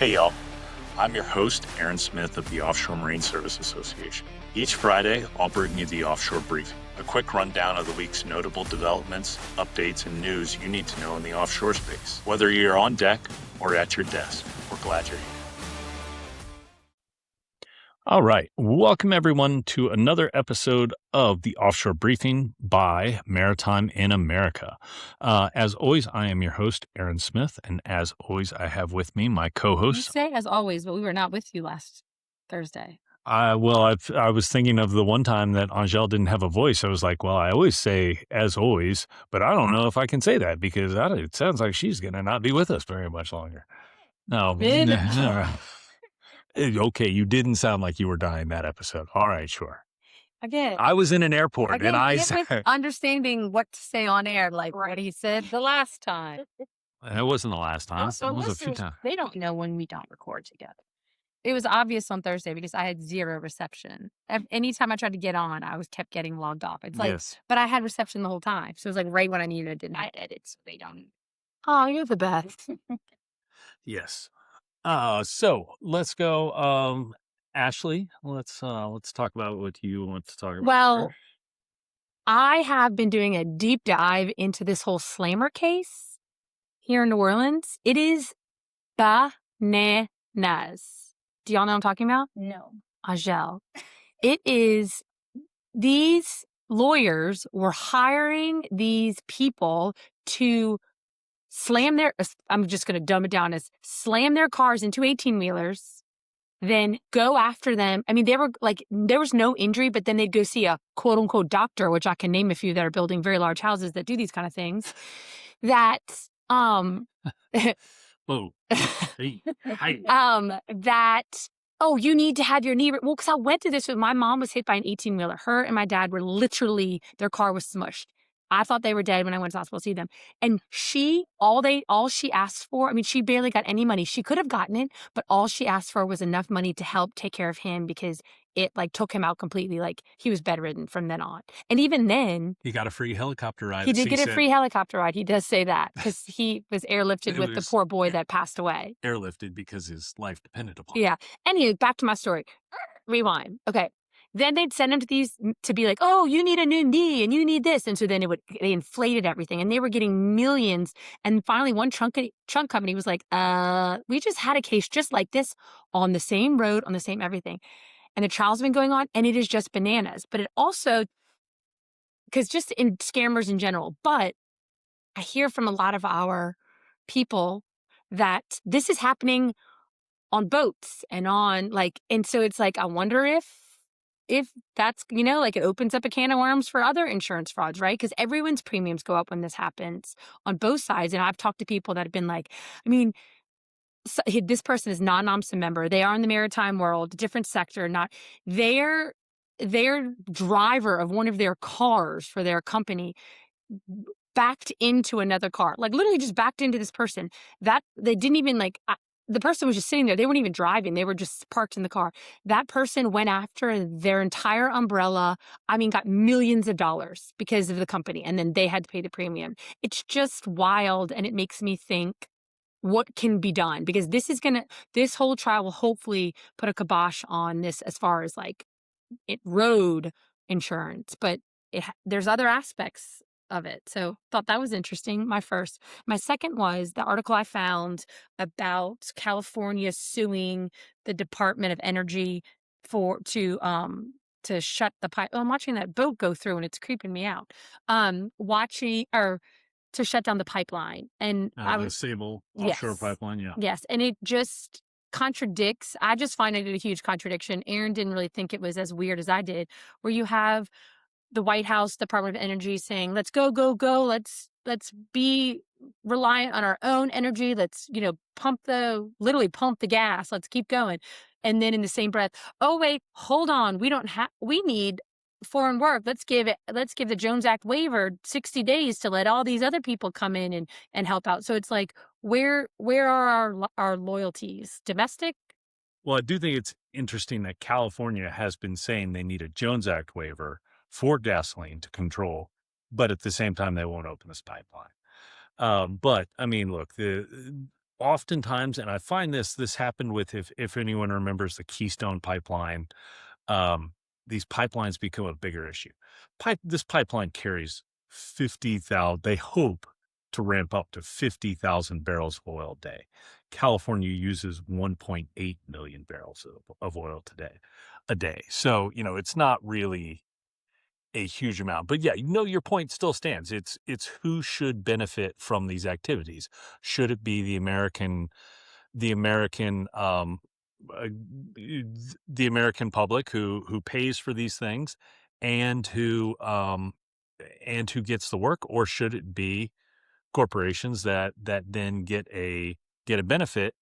Hey y'all, I'm your host, Aaron Smith of the Offshore Marine Service Association. Each Friday, I'll bring you the Offshore Briefing, a quick rundown of the week's notable developments, updates, and news you need to know in the offshore space. Whether you're on deck or at your desk, we're glad you're here. All right. Welcome, everyone, to another episode of the Offshore Briefing by Maritime in America. As always, I am your host, Aaron Smith, and as always, I have with me my You co-host. say as always, but we were not with you last Thursday. I was thinking of the one time that Angel didn't have a voice. I was like, well, I always say as always, but I don't know if I can say that because it sounds like she's going to not be with us very much longer. No. Okay, you didn't sound like you were dying that episode. All right, sure. Again, I was in an airport and I get with said, understanding what to say on air, like what he said the last time. it wasn't the last time. Also, It was a few times. they don't know when we don't record together. It was obvious on Thursday because I had zero reception. Anytime I tried to get on, I kept getting logged off. It's like, Yes. but I had reception the whole time. So it was like right when I needed it, didn't have to edit, so they don't. Oh, you're the best. Yes. So let's go. Ashley, let's talk about what you want to talk about. Well, I have been doing a deep dive into this whole slammer case here in New Orleans. It is bananas. Do y'all know what I'm talking about? No. Angel. It is, these lawyers were hiring these people to slam I'm just going to dumb it down as slam their cars into 18-wheelers, then go after them. I mean, they were like, there was no injury, but then they'd go see a quote unquote doctor, which I can name a few that are building very large houses that do these kind of things. That, Whoa. Hey. that, oh, you need to have your knee. Well, because I went through this with my mom was hit by an 18-wheeler. Her and my dad were literally, their car was smushed. I thought they were dead when I went to the hospital to see them. And all she asked for, I mean, she barely got any money. She could have gotten it, but all she asked for was enough money to help take care of him because it like took him out completely. Like he was bedridden from then on. And even then, He got a free helicopter ride. he did get a free helicopter ride. He does say that because he was airlifted with the poor boy that passed away. Airlifted because his life depended upon it. Yeah. Anyway, back to my story. Rewind. Okay. Then they'd send him to these to be like, oh, you need a new knee and you need this. And so then they inflated everything and they were getting millions. And finally one trunk company was like, we just had a case just like this on the same road, on the same everything. And the trial's been going on and it is just bananas. But it also, because just in scammers in general, but I hear from a lot of our people that this is happening on boats and on like, and so it's like, I wonder if that's, like it opens up a can of worms for other insurance frauds, right? Because everyone's premiums go up when this happens on both sides. And I've talked to people that have been like, I mean, this person is not an OMSA member. They are in the maritime world, different sector, not their driver of one of their cars for their company backed into another car, like literally just backed into this person that they didn't even the person was just sitting there. They weren't even driving. They were just parked in the car. That person went after their entire umbrella. I mean, got millions of dollars because of the company. And then they had to pay the premium. It's just wild. And it makes me think what can be done because this whole trial will hopefully put a kibosh on this as far as like road insurance, but there's other aspects of it. So thought that was interesting. My second was the article I found about California suing the Department of Energy to shut the pipe. I'm watching that boat go through and it's creeping me out. To shut down the pipeline. And the Sable offshore pipeline. Yeah. Yes. And it just contradicts. I just find it a huge contradiction. Aaron didn't really think it was as weird as I did, where you have the White House, Department of Energy saying, let's go, go, go. Let's be reliant on our own energy. Let's, literally pump the gas. Let's keep going. And then in the same breath, oh, wait, hold on. We need foreign work. Let's give the Jones Act waiver 60 days to let all these other people come in and help out. So it's like, where are our loyalties? Domestic? Well, I do think it's interesting that California has been saying they need a Jones Act waiver for gasoline to control, but at the same time, they won't open this pipeline. But I mean, look, oftentimes, and I find this happened with, if anyone remembers the Keystone pipeline, um, these pipelines become a bigger issue. This pipeline carries 50,000, they hope to ramp up to 50,000 barrels of oil a day. California uses 1.8 million barrels of oil a day. So, it's not really a huge amount. But yeah, your point still stands. It's who should benefit from these activities. Should it be the American uh, the American public who pays for these things and who gets the work, or should it be corporations that then get a benefit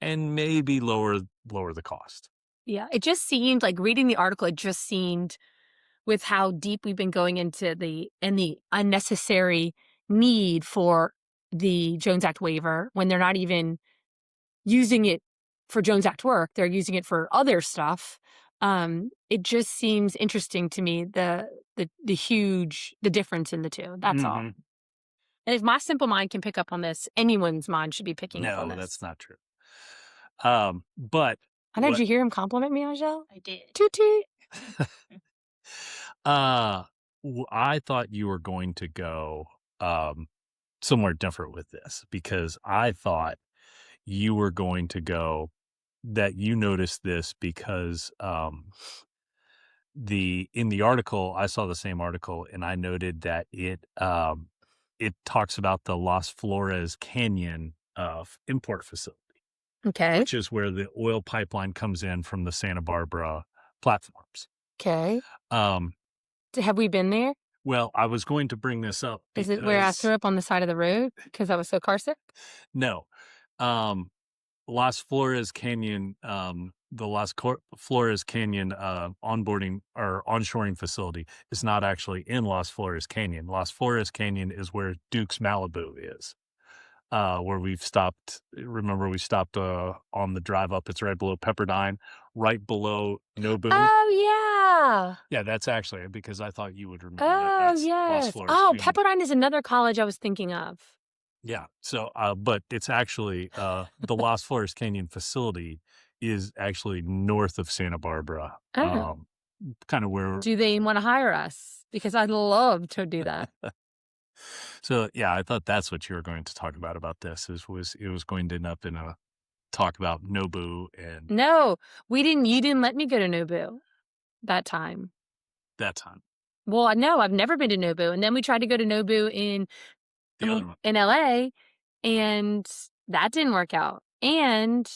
and maybe lower the cost? Yeah, it just seemed like reading the article, it just seemed with how deep we've been going into the unnecessary need for the Jones Act waiver when they're not even using it for Jones Act work, they're using it for other stuff. It just seems interesting to me the difference in the two. That's all. Mhm. And if my simple mind can pick up on this, anyone's mind should be picking up on No, this. that's not true. But I know. Did what you hear him compliment me, Angel? I did. Toot toot. uh I thought you were going to go somewhere different with this, because I thought you were going to go that you noticed this because in the article, I saw the same article, and I noted that it talks about the Las Flores Canyon import facility, Okay. which is where the oil pipeline comes in from the Santa Barbara platforms. Okay. Um, Have we been there? well, I was going to bring this up Is it where I because threw up on the side of the road because I was so car sick? no, um, Las Flores Canyon, the Flores Canyon onboarding or onshoring facility is not actually in Las Flores Canyon. Las Flores Canyon is where Duke's Malibu is, where we've stopped. Remember, we stopped on the drive up. It's right below Pepperdine, right below Nobu. Oh, Yeah, that's actually, because I thought you would remember yeah. that. Oh, That's Las yes. Flores Oh, Canyon. Pepperdine is another college I was thinking of. Yeah. So, but it's actually the Las Flores Canyon facility is actually north of Santa Barbara, Oh. kind of where. Do they want to hire us? Because I'd love to do that. So yeah, I thought that's what you were going to talk about this. It was going to end up in a talk about Nobu and No, we didn't. You didn't let me go to Nobu that time. that time. Well, no, I've never been to Nobu. And then we tried to go to Nobu in The other one. LA, and that didn't work out. And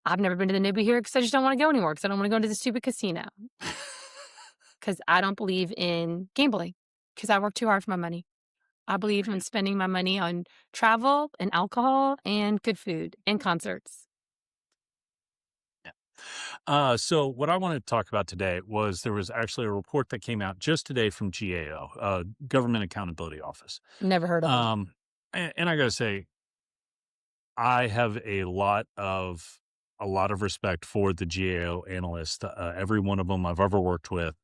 I've never been to the Nobu here because I just don't want to go anymore because I don't want to go into the stupid casino because I don't believe in gambling because I work too hard for my money. I believe in spending my money on travel and alcohol and good food and concerts. So what I wanted to talk about today was there was actually a report that came out just today from GAO, Government Accountability Office. Never heard of it. And I gotta say, I have a lot of respect for the GAO analysts. Every one of them I've ever worked with,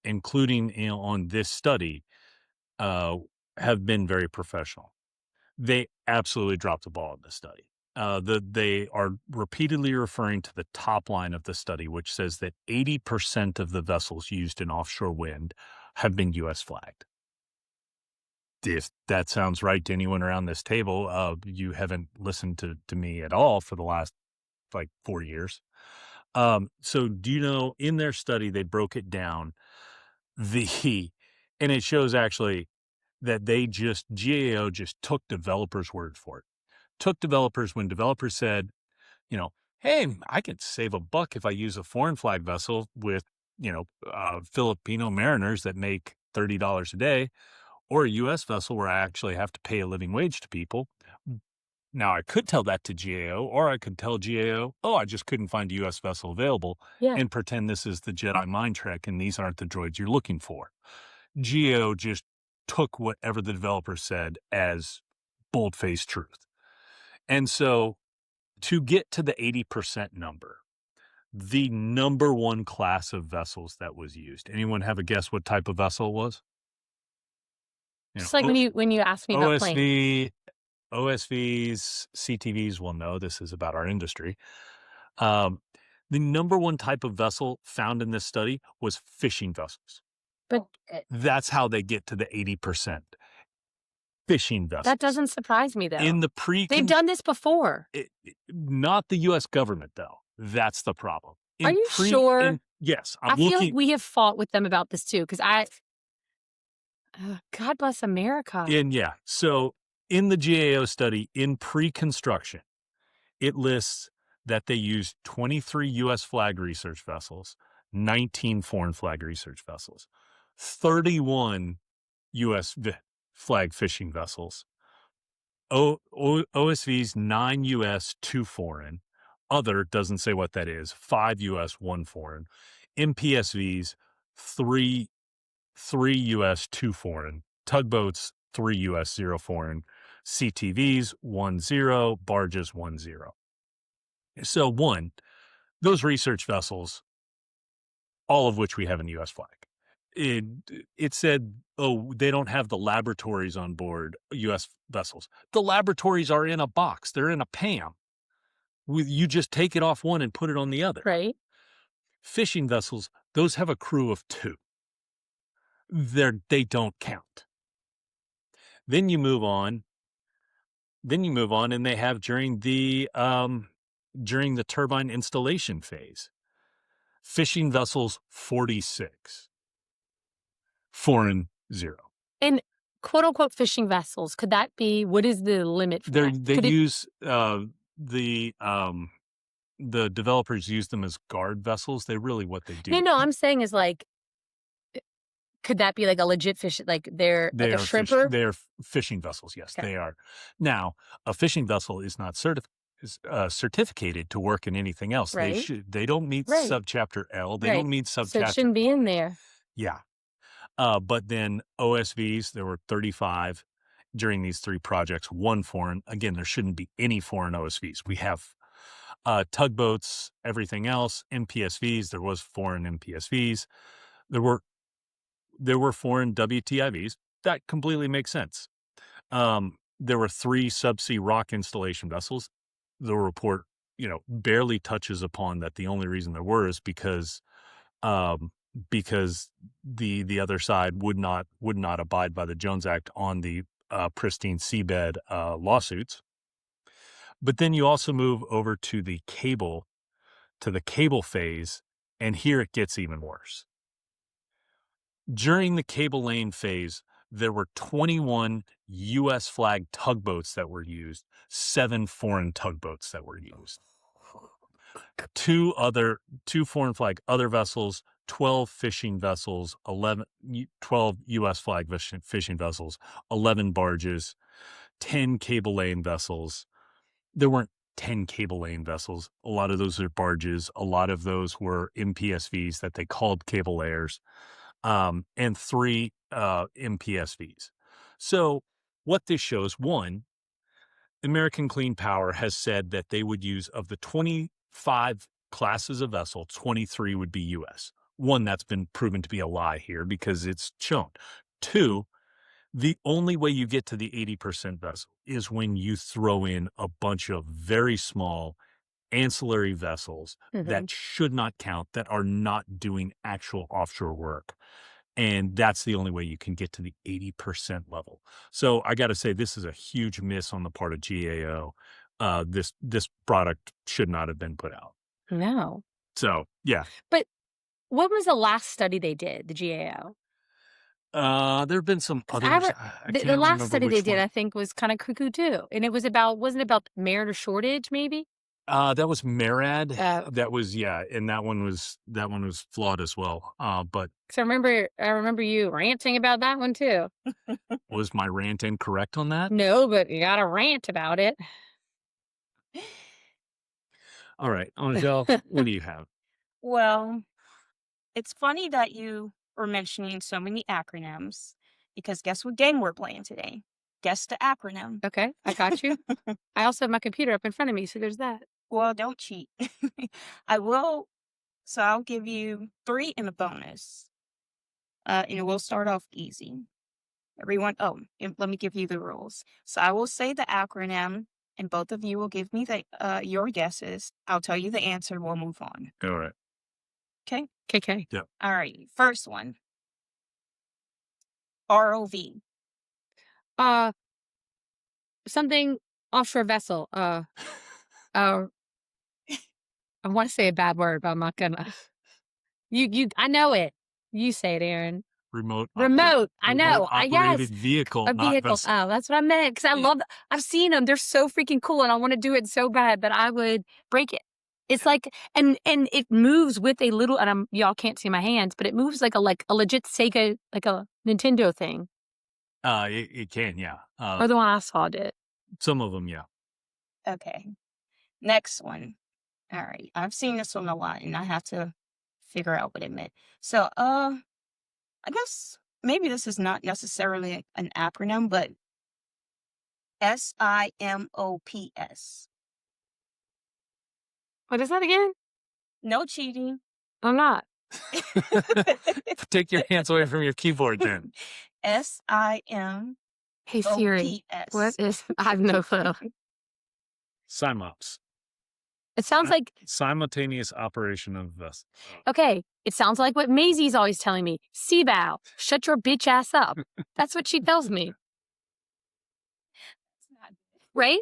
including on this study, have been very professional. They absolutely dropped the ball in this study. They are repeatedly referring to the top line of the study, which says that 80% of the vessels used in offshore wind have been U.S. flagged. If that sounds right to anyone around this table, you haven't listened to me at all for the last 4 years. So do you know, in their study, they broke it down, and it shows actually that GAO just took developers' word for it. When developers said, hey, I could save $1 if I use a foreign flag vessel with, Filipino mariners that make $30 a day, or a U.S. vessel where I actually have to pay a living wage to people. Now, I could tell that to GAO, or I could tell GAO, oh, I just couldn't find a U.S. vessel available, and pretend this is the Jedi mind trick and these aren't the droids you're looking for. GAO just took whatever the developer said as bold-faced truth. And so to get to the 80% number, the number one class of vessels that was used, anyone have a guess what type of vessel it was? Just like when you asked me about planes. OSV, OSVs, CTVs will know this is about our industry. The number one type of vessel found in this study was fishing vessels. But That's how they get to the 80%. Fishing vessels. that doesn't surprise me, though. In the They've done this before. not the U.S. government, though. That's the problem. Are you sure? Yes. I feel like we have fought with them about this, too, because God bless America. So in the GAO study, in pre-construction, it lists that they used 23 U.S. flag research vessels, 19 foreign flag research vessels, 31 U.S. flag fishing vessels, OSVs, 9 U.S., 2 foreign. Other doesn't say what that is, 5 U.S., 1 foreign. MPSVs, 3 U.S., 2 foreign. Tugboats, 3 U.S., 0 foreign. CTVs, 1 0. Barges, 1 0. So, those research vessels, all of which we have in U.S. flag. It said, they don't have the laboratories on board U.S. vessels. The laboratories are in a box. They're in a PAM. You just take it off one and put it on the other. Right. Fishing vessels, those have a crew of 2. They don't count. Then you move on, and they have during the turbine installation phase, fishing vessels 46, foreign 0. And quote unquote fishing vessels, could that be, what is the limit for that? They use the developers use them as guard vessels. What they do. No, I'm saying is like, could that be like a legit fish? Like they're like a shrimper? They're fishing vessels. Yes, Okay. they are. Now, a fishing vessel is not certificated to work in anything else. Right. They don't meet subchapter L. They don't meet subchapter. So it shouldn't be in there. Yeah. But then OSVs, there were 35 during these 3 projects, 1 foreign. Again, there shouldn't be any foreign OSVs. We have tugboats, everything else, MPSVs. There was foreign MPSVs. There were foreign WTIVs. That completely makes sense. There were 3 subsea rock installation vessels. The report, barely touches upon that. The only reason there were is because the other side would not abide by the Jones Act on the pristine seabed lawsuits. But then you also move over to the cable phase, and here it gets even worse. During the cable laying phase, there were 21 U.S. flag tugboats that were used, 7 foreign tugboats that were used, 2 foreign flag other vessels, 12 fishing vessels, 12 U.S. flag fishing vessels, 11 barges, 10 cable laying vessels. There weren't 10 cable laying vessels. A lot of those are barges. A lot of those were MPSVs that they called cable layers, and 3 MPSVs. So what this shows, 1, American Clean Power has said that they would use, of the 25 classes of vessel, 23 would be U.S. 1, that's been proven to be a lie here because it's shown. 2, the only way you get to the 80% vessel is when you throw in a bunch of very small ancillary vessels that should not count, that are not doing actual offshore work. And that's the only way you can get to the 80% level. So I got to say, this is a huge miss on the part of GAO. This product should not have been put out. No. So, yeah. But what was the last study they did, the GAO? There have been some others. The last study they did, I think, was kind of cuckoo too. And it was wasn't it about mariner shortage, maybe? That was MARAD. That was, and that one was flawed as well. But so I remember you ranting about that one too. Was my rant incorrect on that? No, but you got to rant about it. All right, Angel, what do you have? Well, it's funny that you were mentioning so many acronyms, because guess what game we're playing today? Guess the acronym. Okay, I got you. I also have my computer up in front of me, so there's that. Well, don't cheat. I will. So I'll give you 3 and a bonus. And we'll start off easy. Everyone, and let me give you the rules. So I will say the acronym, and both of you will give me the your guesses. I'll tell you the answer. We'll move on. All right. Okay. KK. Yep. All right. First one. ROV. Something offshore vessel. I want to say a bad word, but I'm not gonna. I know it. You say it, Aaron. Remote. I know. Operated Yes. vehicle, A not vehicle. vessel. Oh, that's what I meant. Because I've seen them. They're so freaking cool, and I want to do it so bad that I would break it. It's like, and it moves with a little, and y'all can't see my hands, but it moves like a legit Sega, like a Nintendo thing. It can, yeah. Or the one I saw did. Some of them, yeah. Okay. Next one. All right. I've seen this one a lot, and I have to figure out what it meant. So, I guess maybe this is not necessarily an acronym, but SIMOPS. What is that again? No cheating. I'm not. Take your hands away from your keyboard then. SIMOPS. Hey Siri, what is? I have no clue. SIMOPS. It sounds like Simultaneous operation of vessel. okay. It sounds like what Maisie's always telling me. Seabow, shut your bitch ass up. That's what she tells me. Right?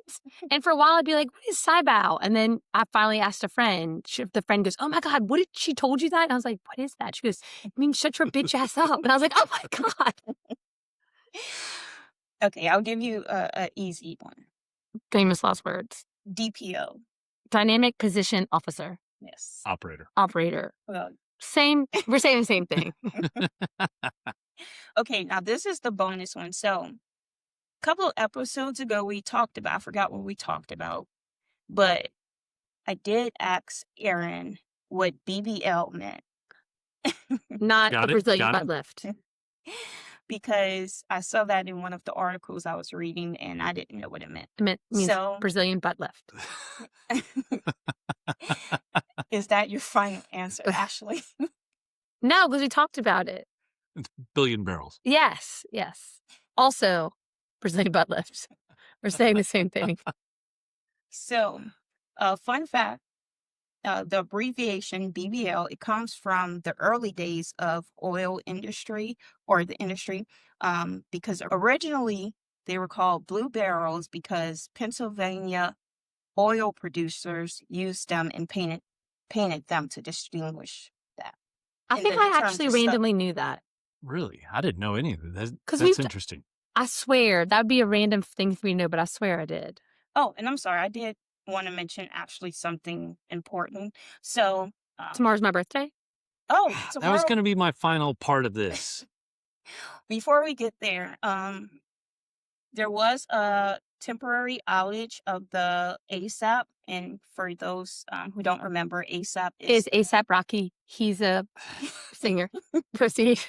And for a while, I'd be like, what is Seabow? And then I finally asked a friend. The friend goes, oh my God, what did she told you that? And I was like, what is that? She goes, I mean, shut your bitch ass up. And I was like, oh my God. Okay, I'll give you a easy one. Famous last words. DPO. Dynamic Position Officer. Yes. Operator. Well, Same. We're saying the same thing. okay, now this is the bonus one. So a couple of episodes ago, we talked about, I forgot what we talked about, but I did ask Aaron what BBL meant. Not Got a it, Brazilian got butt lift. Because I saw that in one of the articles I was reading and I didn't know what it meant. It means So- Brazilian butt lift. Is that your final answer, Ashley? No, because we talked about it. Billion barrels. Yes. Also, Brazilian butt lift. We're saying the same thing. So, fun fact, the abbreviation BBL, it comes from the early days of oil industry or the industry, because originally they were called blue barrels because Pennsylvania oil producers used them and painted them to distinguish that. I And think then I it turned actually to stuff- randomly knew that. Really? I didn't know any of that. 'Cause That's we've- interesting. I swear that would be a random thing for me to know, but I swear I did. Oh, and I'm sorry, I did want to mention actually something important. So, Tomorrow's my birthday. oh, That was tomorrow, going to be my final part of this. before we get there, there was a temporary outage of the ASAP, and for those who don't remember, ASAP Is ASAP Rocky? He's a singer. Proceed.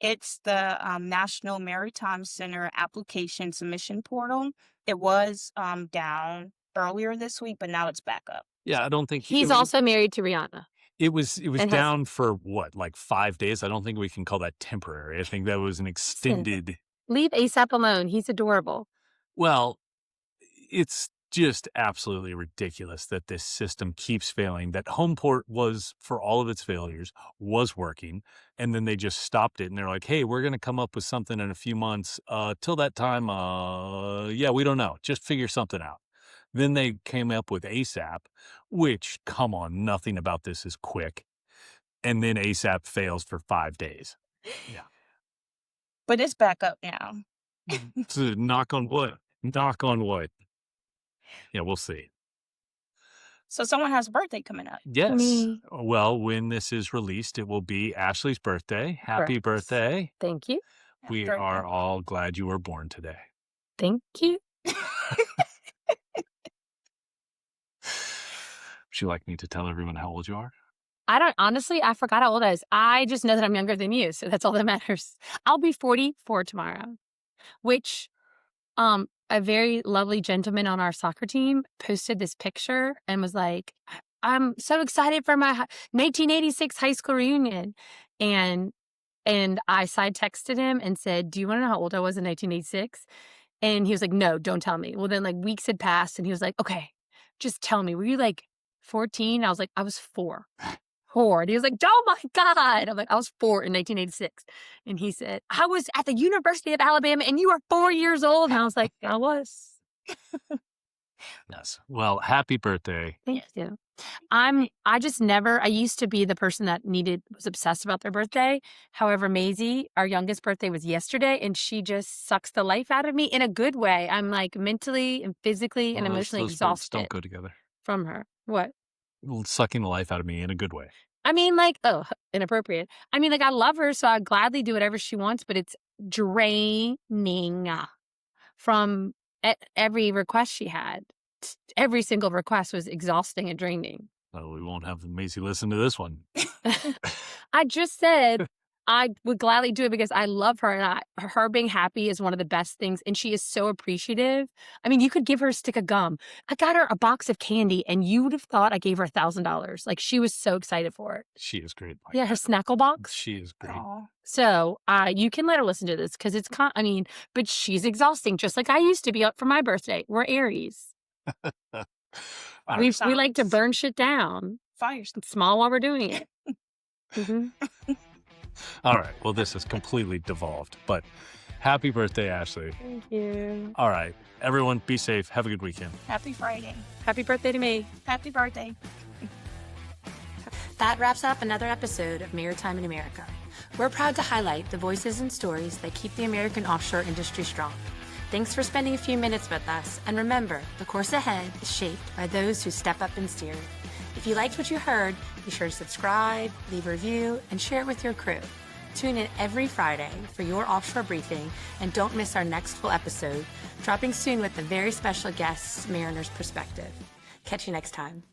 It's the National Maritime Center application submission portal. It was down earlier this week, but now it's back up. Yeah, I don't think He's also married to Rihanna. It was and has- down for what, like 5 days? I don't think we can call that temporary. I think that was an extended. Leave ASAP alone. He's adorable. Well, it's just absolutely ridiculous that this system keeps failing. That Homeport was, for all of its failures, was working, and then they just stopped it. And they're like, "Hey, we're going to come up with something in a few months. Till that time, yeah, we don't know. Just figure something out." Then they came up with ASAP, which, come on, nothing about this is quick. And then ASAP fails for 5 days. Yeah. But it's back up now. So knock on wood. Knock on wood. Yeah, we'll see. So someone has a birthday coming up. Yes. Me. Well, when this is released, it will be Ashley's birthday. Happy Correct. birthday. Thank you. We Happy are birthday. all glad you were born today. Thank you. Would you like me to tell everyone how old you are? Honestly, I forgot how old I was. I just know that I'm younger than you, so that's all that matters. I'll be 44 tomorrow, which a very lovely gentleman on our soccer team posted this picture and was like, I'm so excited for my 1986 high school reunion. And And I side texted him and said, do you want to know how old I was in 1986? And he was like, no, don't tell me. Well, then like weeks had passed and he was like, okay, just tell me, were you like 14? I was like, I was 4. 4. And he was like, oh my God. I'm like, I was 4 in 1986. And he said, I was at the University of Alabama and you were 4 years old. And I was like, I was. Yes. Well, happy birthday. Thank you. I used to be the person that was obsessed about their birthday. However, Maisie, our youngest birthday was yesterday and she just sucks the life out of me in a good way. I'm like mentally and physically and Well, emotionally those words exhausted don't go together. from her. What? Well, sucking the life out of me in a good way. I mean, like, oh, inappropriate. I mean, like, I love her, so I'd gladly do whatever she wants, but it's draining from every request she had. Every single request was exhausting and draining. So we won't have Maisie listen to this one. I just said I would gladly do it because I love her and her being happy is one of the best things. And she is so appreciative. I mean, you could give her a stick of gum. I got her a box of candy and you would have thought I gave her $1,000. Like she was so excited for it. She is great. Yeah, her snackle box. She is great. Aw. So you can let her listen to this because but she's exhausting just like I used to be up for my birthday. We're Aries. All We right. like to burn shit down. Fire. It's small while we're doing it. Mhm. All right. Well, this has completely devolved, but happy birthday, Ashley. Thank you. All right. Everyone, be safe. Have a good weekend. Happy Friday. Happy birthday to me. Happy birthday. That wraps up another episode of Maritime in America. We're proud to highlight the voices and stories that keep the American offshore industry strong. Thanks for spending a few minutes with us, and remember, the course ahead is shaped by those who step up and steer it. If you liked what you heard, be sure to subscribe, leave a review, and share it with your crew. Tune in every Friday for your offshore briefing, and don't miss our next full episode, dropping soon with a very special guest, Mariner's Perspective. Catch you next time.